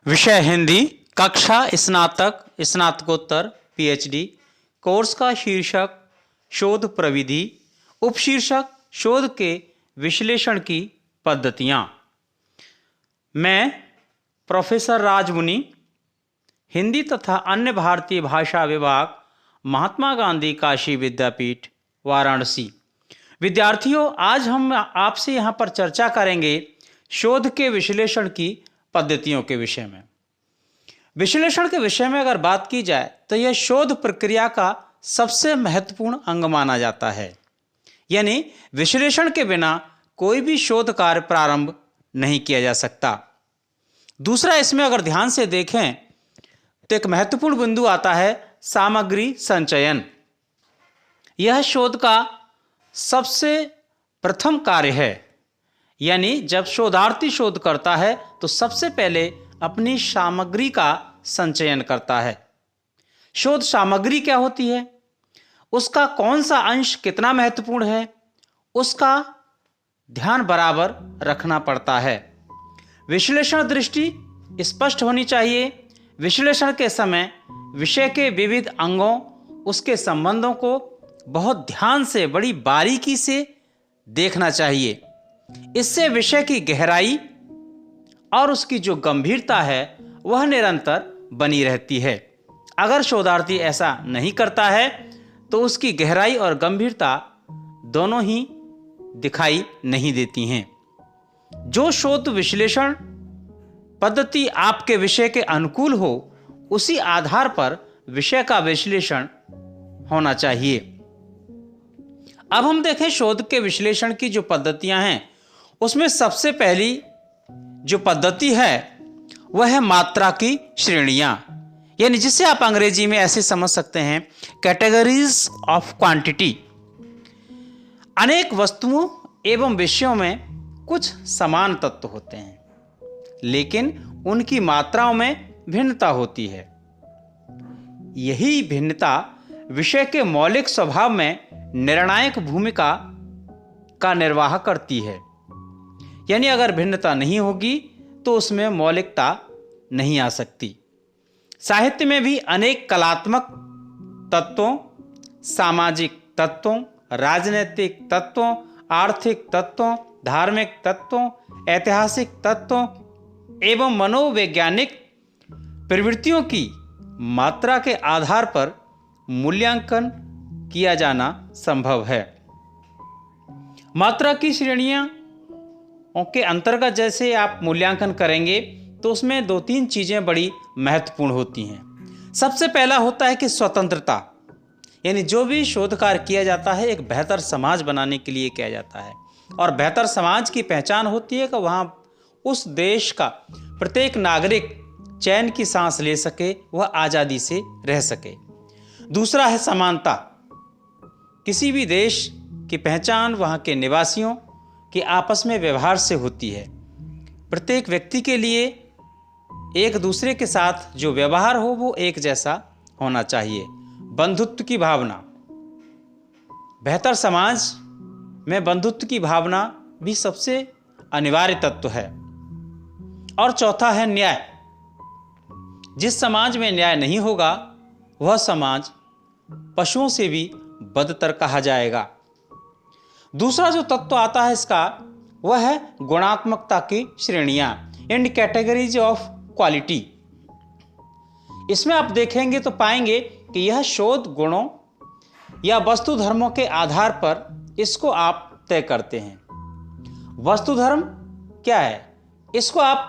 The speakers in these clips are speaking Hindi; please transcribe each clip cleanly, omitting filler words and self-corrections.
विषय हिंदी, कक्षा स्नातक, स्नातकोत्तर, पीएचडी। कोर्स का शीर्षक शोध प्रविधि, उपशीर्षक शोध के विश्लेषण की पद्धतियाँ। मैं प्रोफेसर राजमुनि, हिंदी तथा अन्य भारतीय भाषा विभाग, महात्मा गांधी काशी विद्यापीठ, वाराणसी। विद्यार्थियों, आज हम आपसे यहाँ पर चर्चा करेंगे शोध के विश्लेषण की पद्धतियों के विषय में। विश्लेषण के विषय में अगर बात की जाए तो यह शोध प्रक्रिया का सबसे महत्वपूर्ण अंग माना जाता है। यानी विश्लेषण के बिना कोई भी शोध कार्य प्रारंभ नहीं किया जा सकता। दूसरा, इसमें अगर ध्यान से देखें तो एक महत्वपूर्ण बिंदु आता है सामग्री संचयन। यह शोध का सबसे प्रथम कार्य है। यानी जब शोधार्थी शोध करता है तो सबसे पहले अपनी सामग्री का संचयन करता है। शोध सामग्री क्या होती है, उसका कौन सा अंश कितना महत्वपूर्ण है, उसका ध्यान बराबर रखना पड़ता है। विश्लेषण दृष्टि स्पष्ट होनी चाहिए। विश्लेषण के समय विषय के विविध अंगों, उसके संबंधों को बहुत ध्यान से, बड़ी बारीकी से देखना चाहिए। इससे विषय की गहराई और उसकी जो गंभीरता है वह निरंतर बनी रहती है। अगर शोधार्थी ऐसा नहीं करता है तो उसकी गहराई और गंभीरता दोनों ही दिखाई नहीं देती हैं। जो शोध विश्लेषण पद्धति आपके विषय के अनुकूल हो, उसी आधार पर विषय का विश्लेषण होना चाहिए। अब हम देखें शोध के विश्लेषण की जो पद्धतियां हैं, उसमें सबसे पहली जो पद्धति है वह है मात्रा की श्रेणियां। यानी जिसे आप अंग्रेजी में ऐसे समझ सकते हैं, कैटेगरीज ऑफ क्वांटिटी। अनेक वस्तुओं एवं विषयों में कुछ समान तत्व होते हैं, लेकिन उनकी मात्राओं में भिन्नता होती है। यही भिन्नता विषय के मौलिक स्वभाव में निर्णायक भूमिका का निर्वाह करती है। यानी अगर भिन्नता नहीं होगी तो उसमें मौलिकता नहीं आ सकती। साहित्य में भी अनेक कलात्मक तत्वों, सामाजिक तत्वों, राजनीतिक तत्वों, आर्थिक तत्वों, धार्मिक तत्वों, ऐतिहासिक तत्वों एवं मनोवैज्ञानिक प्रवृत्तियों की मात्रा के आधार पर मूल्यांकन किया जाना संभव है। मात्रा की श्रेणियां के अंतर्गत जैसे आप मूल्यांकन करेंगे तो उसमें दो तीन चीजें बड़ी महत्वपूर्ण होती हैं। सबसे पहला होता है कि स्वतंत्रता। यानी जो भी शोध कार्य किया जाता है एक बेहतर समाज बनाने के लिए किया जाता है, और बेहतर समाज की पहचान होती है कि वहाँ उस देश का प्रत्येक नागरिक चैन की सांस ले सके, वह आज़ादी से रह सके। दूसरा है समानता। किसी भी देश की पहचान वहाँ के निवासियों कि आपस में व्यवहार से होती है। प्रत्येक व्यक्ति के लिए एक दूसरे के साथ जो व्यवहार हो वो एक जैसा होना चाहिए। बंधुत्व की भावना, बेहतर समाज में बंधुत्व की भावना भी सबसे अनिवार्य तत्व है। और चौथा है न्याय। जिस समाज में न्याय नहीं होगा वह समाज पशुओं से भी बदतर कहा जाएगा। दूसरा जो तत्व आता है इसका, वह है गुणात्मकता की श्रेणियां, इन कैटेगरीज ऑफ क्वालिटी। इसमें आप देखेंगे तो पाएंगे कि यह शोध गुणों या वस्तु धर्मों के आधार पर इसको आप तय करते हैं। वस्तु धर्म क्या है, इसको आप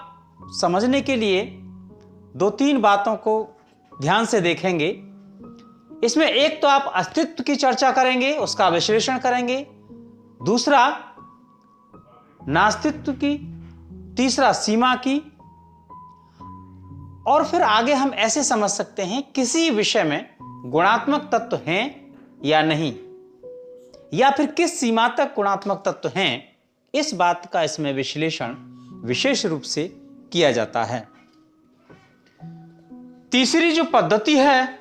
समझने के लिए दो तीन बातों को ध्यान से देखेंगे। इसमें एक तो आप अस्तित्व की चर्चा करेंगे, उसका विश्लेषण करेंगे। दूसरा नास्तित्व की, तीसरा सीमा की, और फिर आगे हम ऐसे समझ सकते हैं किसी विषय में गुणात्मक तत्व हैं या नहीं, या फिर किस सीमा तक गुणात्मक तत्व हैं। इस बात का इसमें विश्लेषण विशेष रूप से किया जाता है। तीसरी जो पद्धति है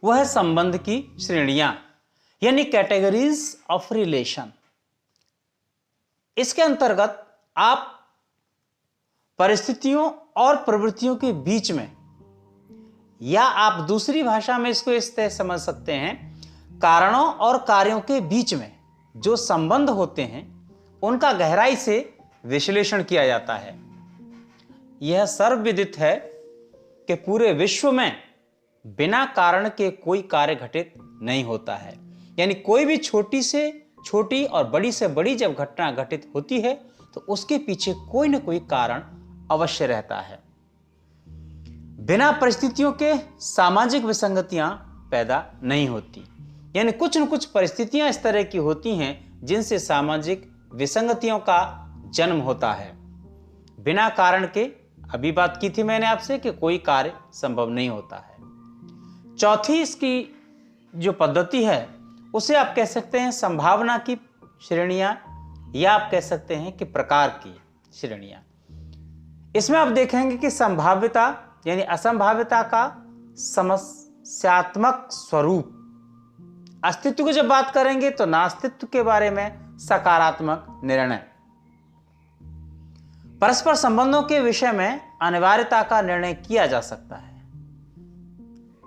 वह है संबंध की श्रेणियां, यानी कैटेगरीज ऑफ रिलेशन। इसके अंतर्गत आप परिस्थितियों और प्रवृत्तियों के बीच में, या आप दूसरी भाषा में इसको इस तरह समझ सकते हैं, कारणों और कार्यों के बीच में जो संबंध होते हैं उनका गहराई से विश्लेषण किया जाता है। यह सर्वविदित है कि पूरे विश्व में बिना कारण के कोई कार्य घटित नहीं होता है। यानी कोई भी छोटी से छोटी और बड़ी से बड़ी जब घटना घटित होती है तो उसके पीछे कोई ना कोई कारण अवश्य रहता है। बिना परिस्थितियों के सामाजिक विसंगतियां पैदा नहीं होती। यानी कुछ न कुछ परिस्थितियां इस तरह की होती हैं जिनसे सामाजिक विसंगतियों का जन्म होता है। बिना कारण के, अभी बात की थी मैंने आपसे, कि कोई कार्य संभव नहीं होता है। चौथी इसकी जो पद्धति है उसे आप कह सकते हैं संभावना की श्रेणियां, या आप कह सकते हैं कि प्रकार की श्रेणियां। इसमें आप देखेंगे कि संभाव्यता यानी असंभाव्यता का समस्यात्मक स्वरूप, अस्तित्व की जब बात करेंगे तो नास्तित्व के बारे में सकारात्मक निर्णय, परस्पर संबंधों के विषय में अनिवार्यता का निर्णय किया जा सकता है।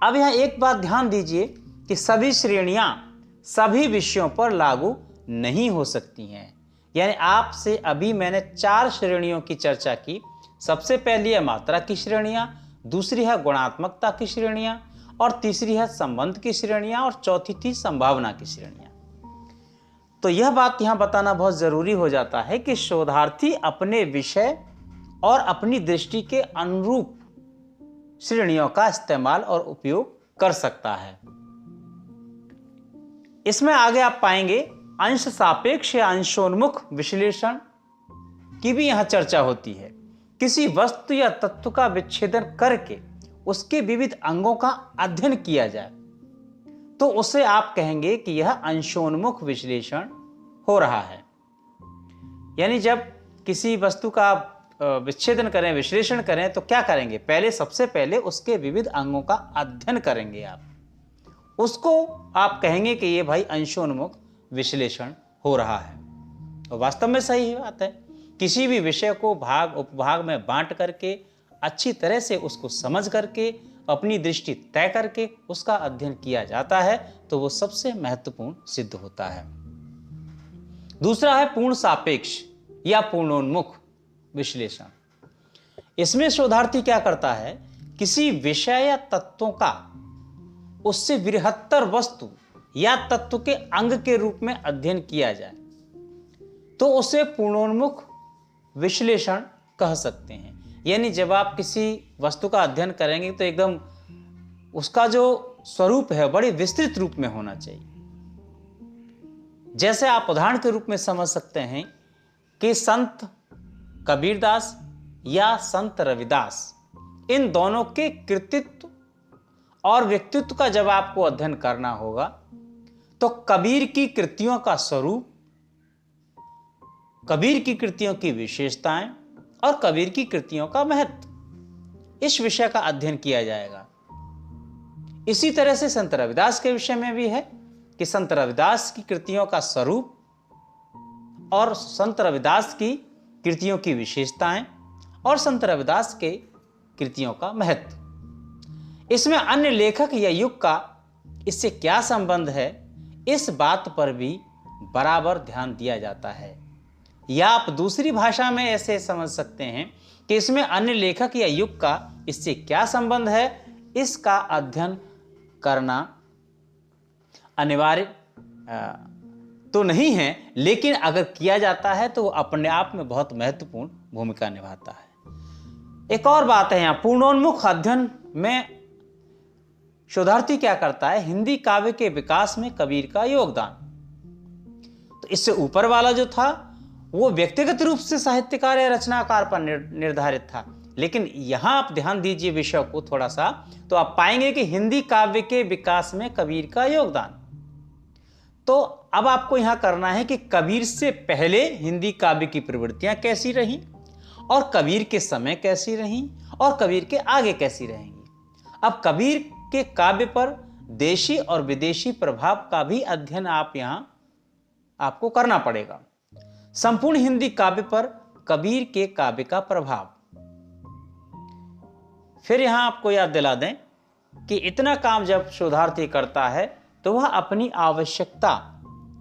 अब यहां एक बात ध्यान दीजिए कि सभी श्रेणियां सभी विषयों पर लागू नहीं हो सकती हैं। यानी आपसे अभी मैंने 4 श्रेणियों की चर्चा की। सबसे पहली है मात्रा की श्रेणियां, दूसरी है गुणात्मकता की श्रेणियां, और तीसरी है संबंध की श्रेणियां, और चौथी थी संभावना की श्रेणियां। तो यह बात यहां बताना बहुत जरूरी हो जाता है कि शोधार्थी अपने विषय और अपनी दृष्टि के अनुरूप श्रेणियों का इस्तेमाल और उपयोग कर सकता है। इसमें आगे आप पाएंगे अंश सापेक्ष या अंशोन्मुख विश्लेषण की भी यहां चर्चा होती है। किसी वस्तु या तत्व का विच्छेदन करके उसके विविध अंगों का अध्ययन किया जाए तो उसे आप कहेंगे कि यह अंशोन्मुख विश्लेषण हो रहा है। यानी जब किसी वस्तु का विच्छेदन करें, विश्लेषण करें, तो क्या करेंगे? सबसे पहले उसके विविध अंगों का अध्ययन करेंगे आप, उसको आप कहेंगे कि ये भाई अंशोन्मुख विश्लेषण हो रहा है। और वास्तव में सही बात है। किसी भी विषय को भाग उपभाग में बांट करके अच्छी तरह से उसको समझ करके अपनी दृष्टि तय करके उसका अध्ययन किया जाता है तो वो सबसे महत्वपूर्ण सिद्ध होता है। दूसरा है पूर्ण सापेक्ष या पूर्णोन्मुख विश्लेषण। इसमें शोधार्थी क्या करता है? किसी विषय या तत्वों का उससे बृहत्तर वस्तु या तत्व के अंग के रूप में अध्ययन किया जाए तो उसे पूर्णोन्मुख विश्लेषण कह सकते हैं। यानी जब आप किसी वस्तु का अध्ययन करेंगे तो एकदम उसका जो स्वरूप है बड़े विस्तृत रूप में होना चाहिए। जैसे आप उदाहरण के रूप में समझ सकते हैं कि संत कबीरदास या संत रविदास, इन दोनों के कृतित्व और व्यक्तित्व का जब आपको अध्ययन करना होगा तो कबीर की कृतियों का स्वरूप, कबीर की कृतियों की विशेषताएं और कबीर की कृतियों का महत्व, इस विषय का अध्ययन किया जाएगा। इसी तरह से संत रविदास के विषय में भी है कि संत रविदास की कृतियों का स्वरूप और संत रविदास की कृतियों की विशेषताएं और संत रविदास के कृतियों का महत्व। इसमें अन्य लेखक या युग का इससे क्या संबंध है, इस बात पर भी बराबर ध्यान दिया जाता है। या आप दूसरी भाषा में ऐसे समझ सकते हैं कि इसमें अन्य लेखक या युग का इससे क्या संबंध है, इसका अध्ययन करना अनिवार्य तो नहीं है, लेकिन अगर किया जाता है तो वो अपने आप में बहुत महत्वपूर्ण भूमिका निभाता है। एक और बात है यहाँ पूर्णोन्मुख अध्ययन में शोधार्थी क्या करता है? हिंदी काव्य के विकास में कबीर का योगदान। तो इससे ऊपर वाला जो था वो व्यक्तिगत रूप से साहित्यकार या रचनाकार पर निर्धारित था, लेकिन यहां आप ध्यान दीजिए विषय को थोड़ा सा, तो आप पाएंगे कि हिंदी काव्य के विकास में कबीर का योगदान। तो अब आपको यहां करना है कि कबीर से पहले हिंदी काव्य की प्रवृत्तियां कैसी रहीं और कबीर के समय कैसी रहीं और कबीर के आगे कैसी रहेंगी। अब कबीर के काव्य पर देशी और विदेशी प्रभाव का भी अध्ययन आपको करना पड़ेगा। संपूर्ण हिंदी काव्य पर कबीर के काव्य का प्रभाव, फिर यहाँ आपको याद दिला दें कि इतना काम जब शोधार्थी करता है तो वह अपनी आवश्यकता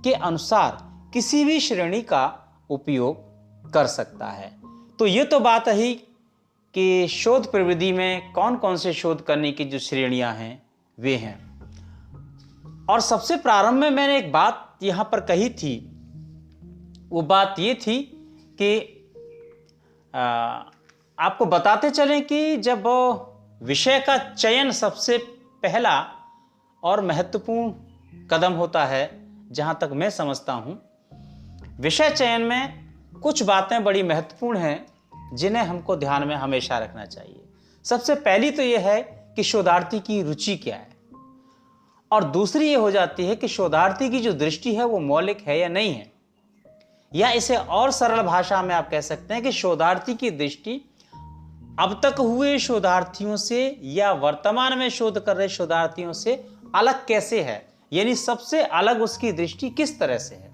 के अनुसार किसी भी श्रेणी का उपयोग कर सकता है। तो ये तो बात है कि शोध प्रविधि में कौन कौन से शोध करने की जो श्रेणियां हैं वे हैं। और सबसे प्रारंभ में मैंने एक बात यहां पर कही थी, वो बात ये थी कि आपको बताते चलें कि जब विषय का चयन सबसे पहला और महत्वपूर्ण कदम होता है, जहां तक मैं समझता हूं, विषय चयन में कुछ बातें बड़ी महत्वपूर्ण हैं जिन्हें हमको ध्यान में हमेशा रखना चाहिए। सबसे पहली तो यह है कि शोधार्थी की रुचि क्या है, और दूसरी ये हो जाती है कि शोधार्थी की जो दृष्टि है वो मौलिक है या नहीं है, या इसे और सरल भाषा में आप कह सकते हैं कि शोधार्थी की दृष्टि अब तक हुए शोधार्थियों से या वर्तमान में शोध कर रहे शोधार्थियों से अलग कैसे है, यानी सबसे अलग उसकी दृष्टि किस तरह से है।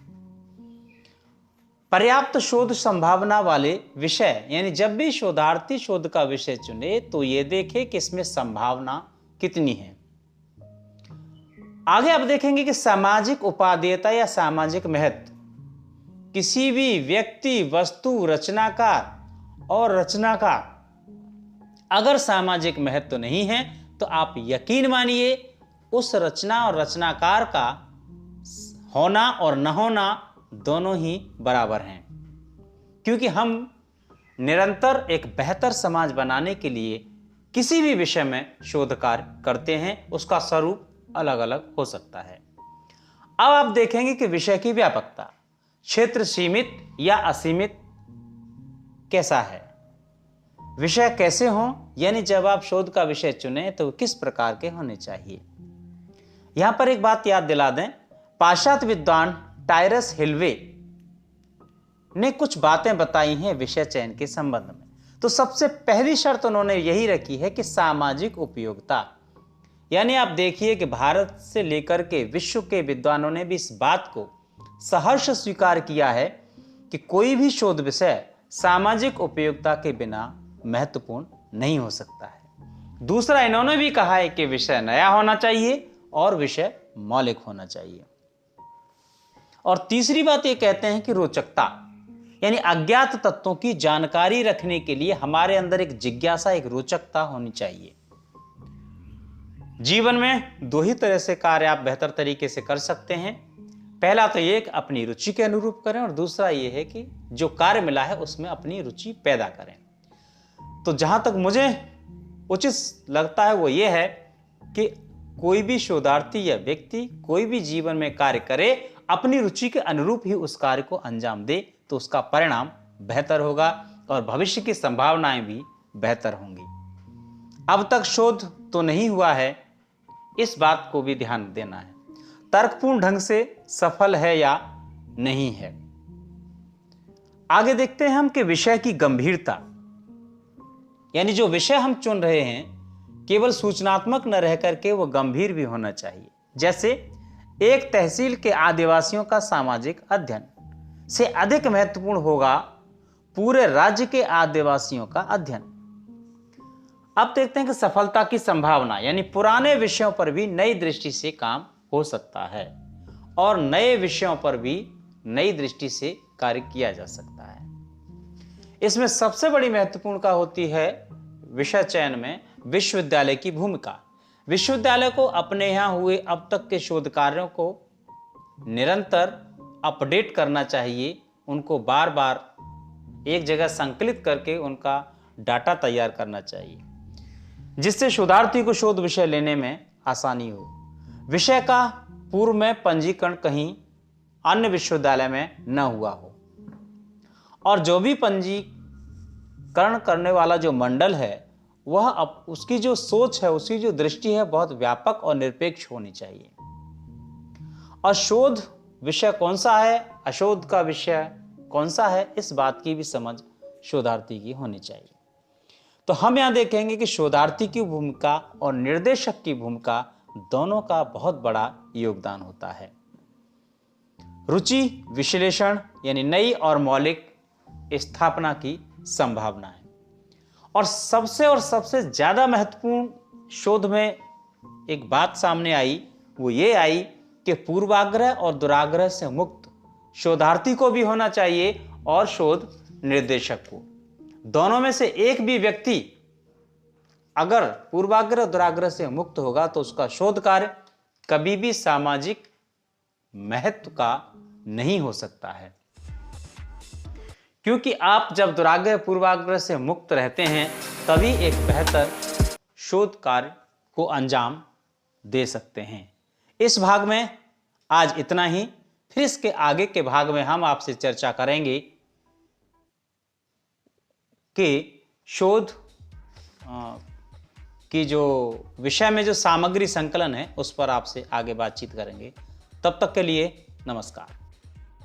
पर्याप्त शोध संभावना वाले विषय, यानी जब भी शोधार्थी शोध का विषय चुने तो यह देखे कि इसमें संभावना कितनी है। आगे आप देखेंगे कि सामाजिक उपादेयता या सामाजिक महत्व, किसी भी व्यक्ति, वस्तु, रचनाकार और रचनाकार अगर सामाजिक महत्व नहीं है तो आप यकीन मानिए उस रचना और रचनाकार का होना और न होना दोनों ही बराबर हैं, क्योंकि हम निरंतर एक बेहतर समाज बनाने के लिए किसी भी विषय में शोध कार्य करते हैं, उसका स्वरूप अलग अलग हो सकता है। अब आप देखेंगे कि विषय की व्यापकता, क्षेत्र सीमित या असीमित कैसा है, विषय कैसे हों, यानी जब आप शोध का विषय चुने तो किस प्रकार के होने चाहिए। यहां पर एक बात याद दिला दें, पाश्चात्य विद्वान टायरस हिलवे ने कुछ बातें बताई हैं विषय चयन के संबंध में। तो सबसे पहली शर्त उन्होंने यही रखी है कि सामाजिक उपयोगिता, यानी आप देखिए कि भारत से लेकर के विश्व के विद्वानों ने भी इस बात को सहर्ष स्वीकार किया है कि कोई भी शोध विषय सामाजिक उपयोगिता के बिना महत्वपूर्ण नहीं हो सकता है। दूसरा, इन्होंने भी कहा है कि विषय नया होना चाहिए और विषय मौलिक होना चाहिए। और तीसरी बात ये कहते हैं कि रोचकता, यानी अज्ञात तत्वों की जानकारी रखने के लिए हमारे अंदर एक जिज्ञासा, एक रोचकता होनी चाहिए। जीवन में दो ही तरह से कार्य आप बेहतर तरीके से कर सकते हैं। पहला तो ये कि अपनी रुचि के अनुरूप करें, और दूसरा ये है कि जो कार्य मिला है उसमें अपनी रुचि पैदा करें। तो जहां तक मुझे उचित लगता है वो ये है कि कोई भी शोधार्थी या व्यक्ति कोई भी जीवन में कार्य करे, अपनी रुचि के अनुरूप ही उस कार्य को अंजाम दे, तो उसका परिणाम बेहतर होगा और भविष्य की संभावनाएं भी बेहतर होंगी। अब तक शोध तो नहीं हुआ है, इस बात को भी ध्यान देना है, तर्कपूर्ण ढंग से सफल है या नहीं है। आगे देखते हैं हम कि विषय की गंभीरता, यानी जो विषय हम चुन रहे हैं केवल सूचनात्मक न रह करके वो गंभीर भी होना चाहिए। जैसे एक तहसील के आदिवासियों का सामाजिक अध्ययन से अधिक महत्वपूर्ण होगा पूरे राज्य के आदिवासियों का अध्ययन। अब देखते हैं कि सफलता की संभावना, यानी पुराने विषयों पर भी नई दृष्टि से काम हो सकता है और नए विषयों पर भी नई दृष्टि से कार्य किया जा सकता है। इसमें सबसे बड़ी महत्वपूर्ण का होती है विषय चयन में विश्वविद्यालय की भूमिका। विश्वविद्यालय को अपने यहाँ हुए अब तक के शोध कार्यों को निरंतर अपडेट करना चाहिए, उनको बार बार एक जगह संकलित करके उनका डाटा तैयार करना चाहिए, जिससे शोधार्थी को शोध विषय लेने में आसानी हो। विषय का पूर्व में पंजीकरण कहीं अन्य विश्वविद्यालय में न हुआ हो, और जो भी पंजीकरण करने वाला जो मंडल है वह अब उसकी जो सोच है, उसकी जो दृष्टि है बहुत व्यापक और निरपेक्ष होनी चाहिए। और शोध विषय कौन सा है, अशोध का विषय कौन सा है, इस बात की भी समझ शोधार्थी की होनी चाहिए। तो हम यहाँ देखेंगे कि शोधार्थी की भूमिका और निर्देशक की भूमिका दोनों का बहुत बड़ा योगदान होता है। रुचि विश्लेषण यानी नई और मौलिक स्थापना की संभावना है, और सबसे ज़्यादा महत्वपूर्ण शोध में एक बात सामने आई, वो ये आई कि पूर्वाग्रह और दुराग्रह से मुक्त शोधार्थी को भी होना चाहिए और शोध निर्देशक को। दोनों में से एक भी व्यक्ति अगर पूर्वाग्रह दुराग्रह से मुक्त होगा तो उसका शोध कार्य कभी भी सामाजिक महत्व का नहीं हो सकता है, क्योंकि आप जब दुराग्रह पूर्वाग्रह से मुक्त रहते हैं तभी एक बेहतर शोध कार्य को अंजाम दे सकते हैं। इस भाग में आज इतना ही। फिर इसके आगे के भाग में हम आपसे चर्चा करेंगे कि शोध की जो विषय में जो सामग्री संकलन है उस पर आपसे आगे बातचीत करेंगे। तब तक के लिए नमस्कार।